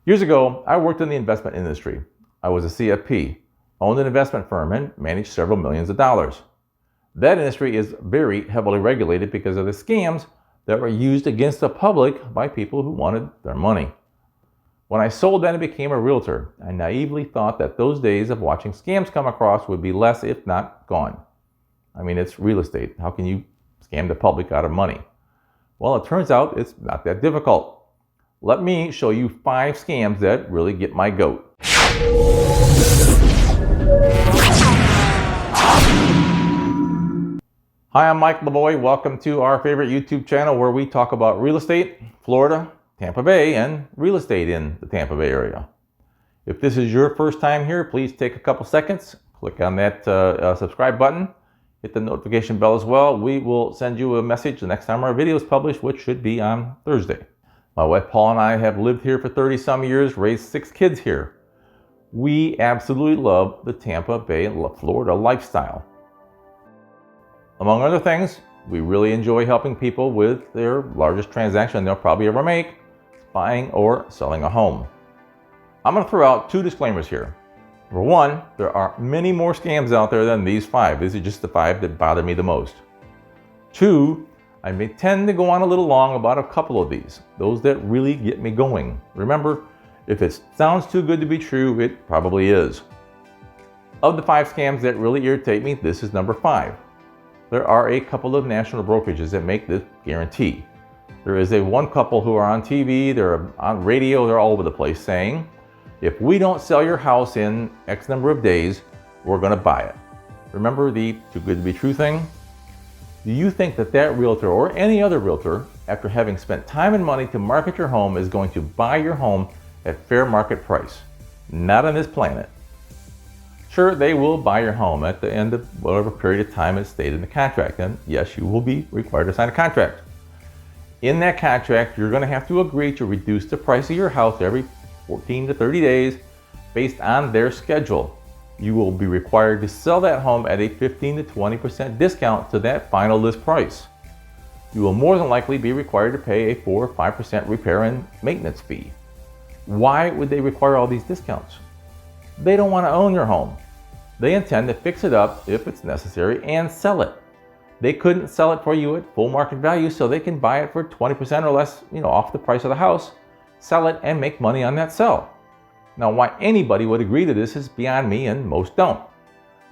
Years ago, I worked in the investment industry. I was a CFP, owned an investment firm, and managed several millions of dollars. That industry is very heavily regulated because of the scams that were used against the public by people who wanted their money. When I sold that and became a realtor, I naively thought that those days of watching scams come across would be less, if not gone. I mean, it's real estate. How can you scam the public out of money? Well, it turns out it's not that difficult. Let me show you 5 scams that really get my goat. Hi, I'm Mike Lavoie. Welcome to our favorite YouTube channel where we talk about real estate, Florida, Tampa Bay, and real estate in the Tampa Bay area. If this is your first time here, please take a couple seconds, click on that subscribe button, hit the notification bell as well. We will send you a message the next time our video is published, which should be on Thursday. My wife Paul and I have lived here for 30 some years, raised 6 kids here. We absolutely love the Tampa Bay, Florida lifestyle. Among other things, we really enjoy helping people with their largest transaction they'll probably ever make, buying or selling a home. I'm going to throw out 2 disclaimers here. Number 1, there are many more scams out there than these 5. These are just the 5 that bother me the most. 2, I may tend to go on a little long about a couple of these, those that really get me going. Remember, if it sounds too good to be true, it probably is. Of the 5 scams that really irritate me, this is number 5. There are a couple of national brokerages that make this guarantee. There is one couple who are on TV, they're on radio, they're all over the place saying, if we don't sell your house in X number of days, we're going to buy it. Remember the too good to be true thing? Do you think that that realtor or any other realtor, after having spent time and money to market your home, is going to buy your home at fair market price? Not on this planet. Sure, they will buy your home at the end of whatever period of time is stated in the contract, and yes, you will be required to sign a contract. In that contract, you're going to have to agree to reduce the price of your house every 14 to 30 days based on their schedule. You will be required to sell that home at a 15 to 20% discount to that final list price. You will more than likely be required to pay a 4 or 5% repair and maintenance fee. Why would they require all these discounts? They don't want to own your home. They intend to fix it up if it's necessary and sell it. They couldn't sell it for you at full market value, so they can buy it for 20% or less, off the price of the house, sell it and make money on that sell. Now, why anybody would agree to this is beyond me, and most don't.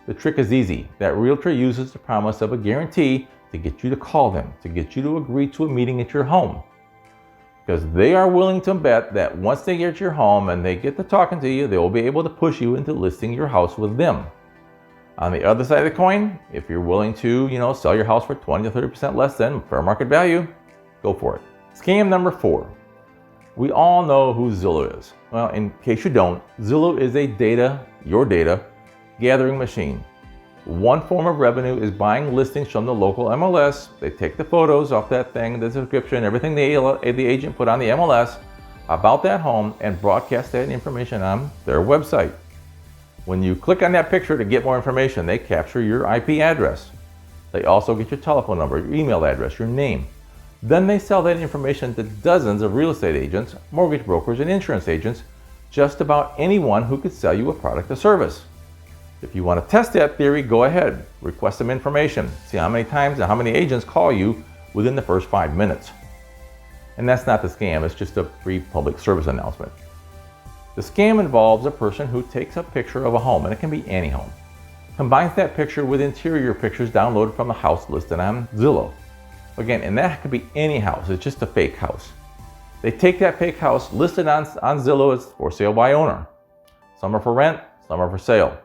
The trick is easy. That realtor uses the promise of a guarantee to get you to call them, to get you to agree to a meeting at your home. Because they are willing to bet that once they get your home and they get to talking to you, they will be able to push you into listing your house with them. On the other side of the coin, if you're willing to, sell your house for 20 to 30% less than fair market value, go for it. Scam number 4. We all know who Zillow is. Well, in case you don't, Zillow is your data gathering machine. One form of revenue is buying listings from the local MLS. They take the photos off that thing, the description, everything the agent put on the MLS about that home and broadcast that information on their website. When you click on that picture to get more information, they capture your IP address. They also get your telephone number, your email address, your name. Then they sell that information to dozens of real estate agents, mortgage brokers, and insurance agents, just about anyone who could sell you a product or service. If you want to test that theory, go ahead, request some information, see how many times and how many agents call you within the first 5 minutes. And that's not the scam, it's just a free public service announcement. The scam involves a person who takes a picture of a home, and it can be any home, combines that picture with interior pictures downloaded from a house listed on Zillow. Again, and that could be any house, it's just a fake house. They take that fake house listed on Zillow as for sale by owner. Some are for rent, some are for sale.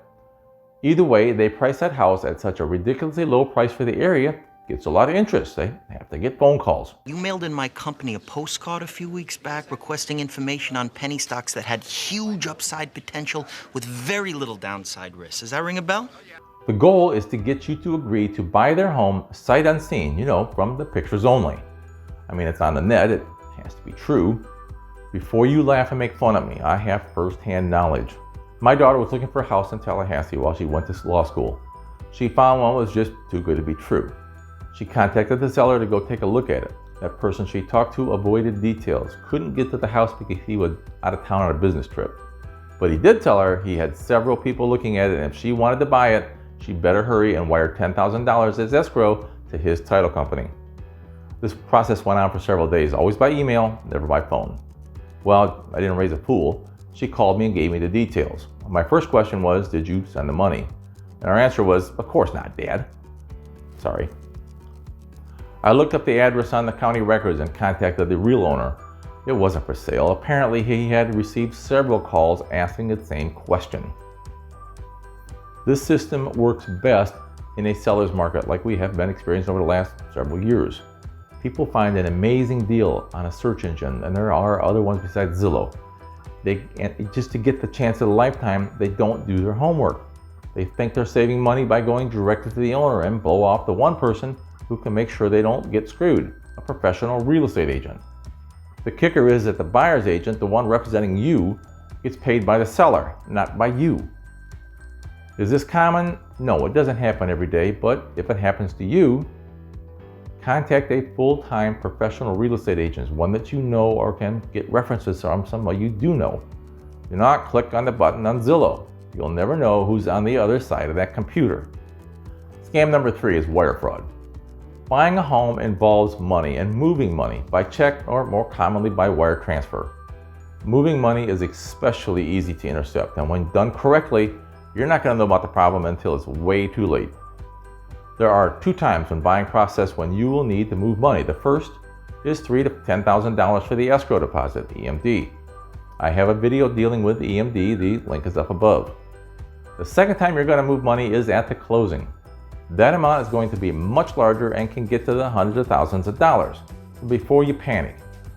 Either way, they price that house at such a ridiculously low price for the area, gets a lot of interest. They have to get phone calls. You mailed in my company a postcard a few weeks back requesting information on penny stocks that had huge upside potential with very little downside risk. Does that ring a bell? The goal is to get you to agree to buy their home sight unseen, from the pictures only. I mean, it's on the net, it has to be true. Before you laugh and make fun of me, I have first-hand knowledge. My daughter was looking for a house in Tallahassee while she went to law school. She found one that was just too good to be true. She contacted the seller to go take a look at it. That person she talked to avoided details, couldn't get to the house because he was out of town on a business trip. But he did tell her he had several people looking at it, and if she wanted to buy it, she better hurry and wire $10,000 as escrow to his title company. This process went on for several days, always by email, never by phone. Well, I didn't raise a fool. She called me and gave me the details. My first question was, did you send the money? And her answer was, of course not, Dad. Sorry. I looked up the address on the county records and contacted the real owner. It wasn't for sale. Apparently, he had received several calls asking the same question. This system works best in a seller's market like we have been experiencing over the last several years. People find an amazing deal on a search engine, and there are other ones besides Zillow. Just to get the chance of a lifetime, they don't do their homework. They think they're saving money by going directly to the owner and blow off the one person who can make sure they don't get screwed, a professional real estate agent. The kicker is that the buyer's agent, the one representing you, gets paid by the seller, not by you. Is this common? No, it doesn't happen every day, but if it happens to you, contact a full-time professional real estate agent, one that you know or can get references from somebody you do know. Do not click on the button on Zillow. You'll never know who's on the other side of that computer. Scam number 3 is wire fraud. Buying a home involves money and moving money by check or more commonly by wire transfer. Moving money is especially easy to intercept, and when done correctly, you're not going to know about the problem until it's way too late. There are 2 times in buying process when you will need to move money. The first is $3,000 to $10,000 for the escrow deposit, EMD. I have a video dealing with EMD, the link is up above. The second time you're going to move money is at the closing. That amount is going to be much larger and can get to the hundreds of thousands of dollars. Before you panic,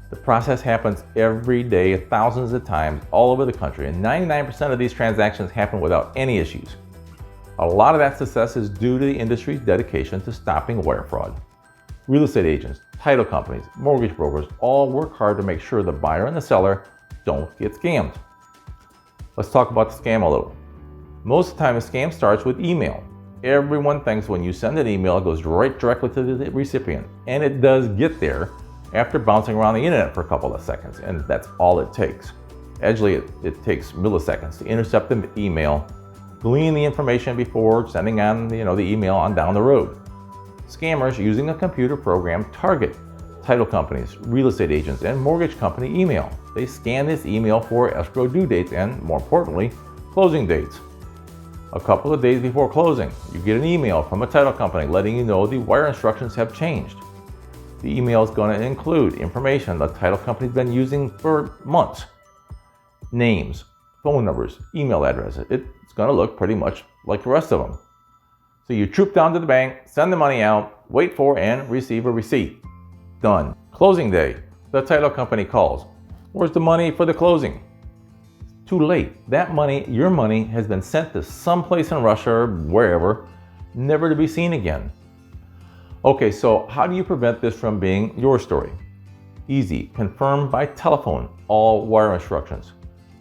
the process happens every day, thousands of times all over the country, and 99% of these transactions happen without any issues. A lot of that success is due to the industry's dedication to stopping wire fraud. Real estate agents, title companies, mortgage brokers all work hard to make sure the buyer and the seller don't get scammed. Let's talk about the scam a little. Most of the time, a scam starts with email. Everyone thinks when you send an email, it goes right directly to the recipient, and it does get there after bouncing around the internet for a couple of seconds, and that's all it takes. Actually, it takes milliseconds to intercept the email, glean the information before sending on the email on down the road. Scammers using a computer program target title companies, real estate agents, and mortgage company email. They scan this email for escrow due dates and, more importantly, closing dates. A couple of days before closing, you get an email from a title company letting you know the wire instructions have changed. The email is going to include information the title company's been using for months. Names, phone numbers, email addresses. It's going to look pretty much like the rest of them. So you troop down to the bank, send the money out, wait for and receive a receipt. Done. Closing day. The title company calls. Where's the money for the closing? Too late. That money, your money, has been sent to someplace in Russia or wherever, never to be seen again. Okay, so how do you prevent this from being your story? Easy. Confirm by telephone all wire instructions.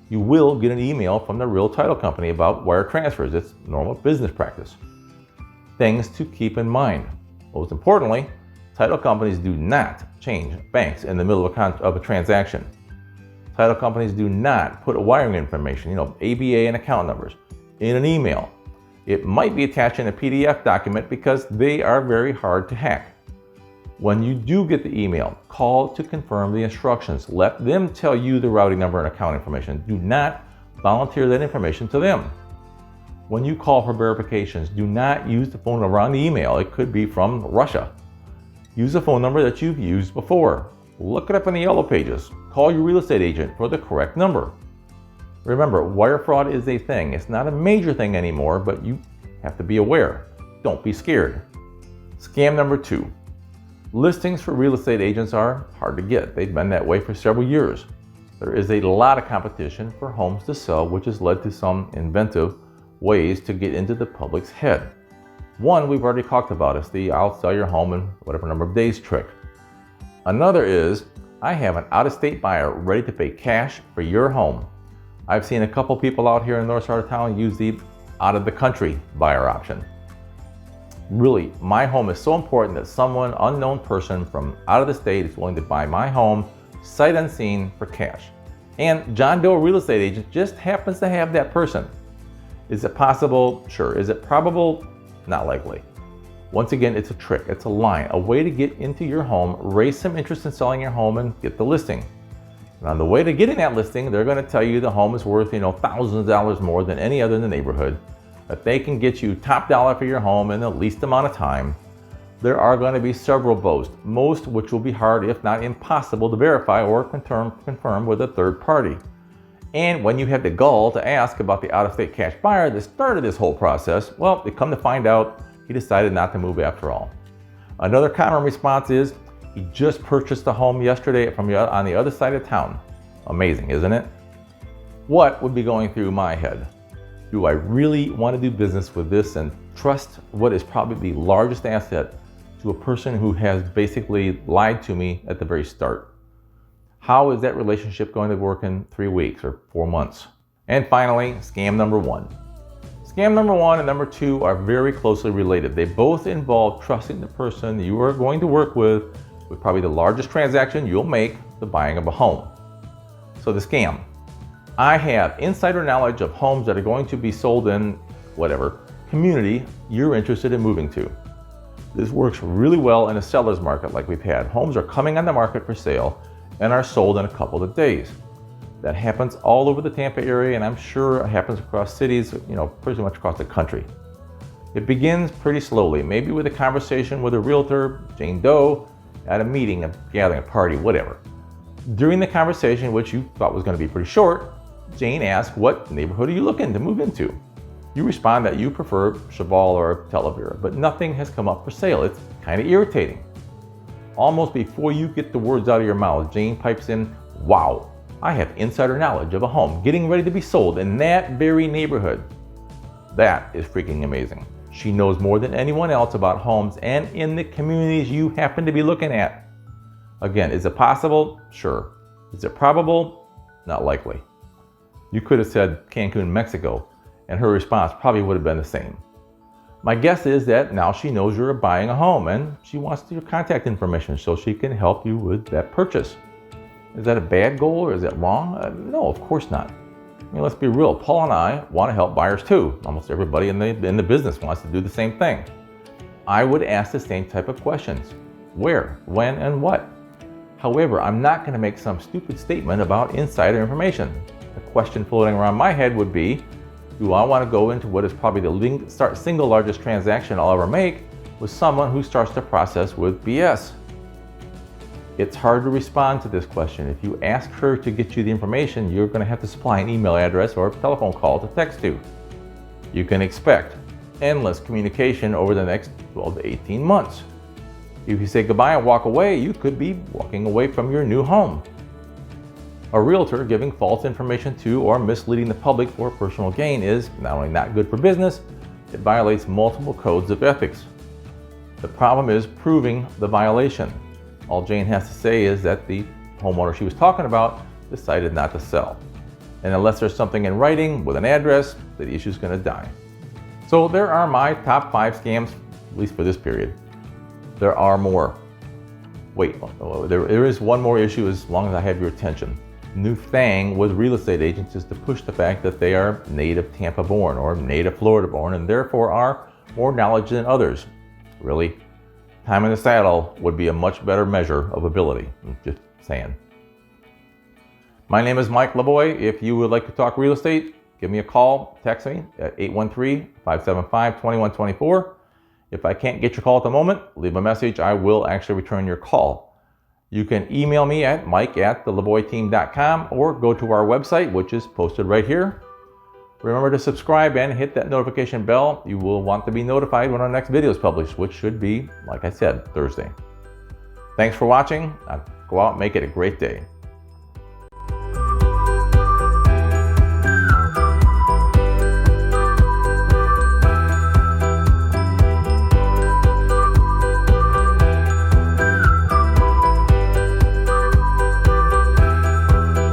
You will get an email from the real title company about wire transfers. It's normal business practice. Things to keep in mind. Most importantly, title companies do not change banks in the middle of a transaction. Title companies do not put wiring information, ABA and account numbers, in an email. It might be attached in a PDF document because they are very hard to hack. When you do get the email, call to confirm the instructions. Let them tell you the routing number and account information. Do not volunteer that information to them. When you call for verifications, do not use the phone number on the email. It could be from Russia. Use a phone number that you've used before. Look it up in the yellow pages. Call your real estate agent for the correct number. Remember, wire fraud is a thing. It's not a major thing anymore, but you have to be aware. Don't be scared. Scam number 2. Listings for real estate agents are hard to get. They've been that way for several years. There is a lot of competition for homes to sell, which has led to some inventive ways to get into the public's head. One we've already talked about is the I'll sell your home in whatever number of days trick. Another is, I have an out-of-state buyer ready to pay cash for your home. I've seen a couple people out here in the north side of town use the out-of-the-country buyer option. Really, my home is so important that someone, unknown person from out of the state is willing to buy my home, sight unseen, for cash. And John Doe Real Estate Agent just happens to have that person. Is it possible? Sure. Is it probable? Not likely. Once again, it's a trick. It's a line, a way to get into your home, raise some interest in selling your home, and get the listing. And on the way to getting that listing, they're going to tell you the home is worth, thousands of dollars more than any other in the neighborhood, that they can get you top dollar for your home in the least amount of time. There are going to be several boasts, most which will be hard, if not impossible, to verify or confirm with a third party. And when you have the gall to ask about the out-of-state cash buyer that started this whole process, well, they come to find out he decided not to move after all. Another common response is, he just purchased a home yesterday on the other side of town. Amazing, isn't it? What would be going through my head? Do I really want to do business with this and trust what is probably the largest asset to a person who has basically lied to me at the very start? How is that relationship going to work in 3 weeks or 4 months? And finally, scam number one. Scam number one and number two are very closely related. They both involve trusting the person you are going to work with probably the largest transaction you'll make, the buying of a home. So the scam. I have insider knowledge of homes that are going to be sold in whatever community you're interested in moving to. This works really well in a seller's market like we've had. Homes are coming on the market for sale and are sold in a couple of days. That happens all over the Tampa area, and I'm sure it happens across cities, pretty much across the country. It begins pretty slowly, maybe with a conversation with a realtor, Jane Doe, at a meeting, a gathering, a party, whatever. During the conversation, which you thought was going to be pretty short, Jane asks, what neighborhood are you looking to move into? You respond that you prefer Cheval or Talavera, but nothing has come up for sale. It's kind of irritating. Almost before you get the words out of your mouth, Jane pipes in, wow, I have insider knowledge of a home getting ready to be sold in that very neighborhood. That is freaking amazing. She knows more than anyone else about homes and in the communities you happen to be looking at. Again, is it possible? Sure. Is it probable? Not likely. You could have said Cancun, Mexico, and her response probably would have been the same. My guess is that now she knows you're buying a home and she wants your contact information so she can help you with that purchase. Is that a bad goal or is that wrong? No, of course not. Let's be real. Paul and I want to help buyers too. Almost everybody in the business wants to do the same thing. I would ask the same type of questions. Where, when, and what? However, I'm not going to make some stupid statement about insider information. The question floating around my head would be, do I want to go into what is probably the single largest transaction I'll ever make with someone who starts the process with BS? It's hard to respond to this question. If you ask her to get you the information, you're going to have to supply an email address or a telephone call to text to. You can expect endless communication over the next 12 to 18 months. If you say goodbye and walk away, you could be walking away from your new home. A realtor giving false information to or misleading the public for personal gain is not only not good for business, it violates multiple codes of ethics. The problem is proving the violation. All Jane has to say is that the homeowner she was talking about decided not to sell. And unless there's something in writing with an address, the issue's going to die. So there are my top 5 scams, at least for this period. There are more. Wait, there is one more issue as long as I have your attention. New thing with real estate agents is to push the fact that they are native Tampa born or native Florida born and therefore are more knowledge than others. Really, time in the saddle would be a much better measure of ability. I'm just saying. My name is Mike LeBoy. If you would like to talk real estate, give me a call, text me at 813-575-2124. If I can't get your call at the moment, leave a message. I will actually return your call. You can email me at mike@theleboyteam.com or go to our website, which is posted right here. Remember to subscribe and hit that notification bell. You will want to be notified when our next video is published, which should be, like I said, Thursday. Thanks for watching. Go out and make it a great day.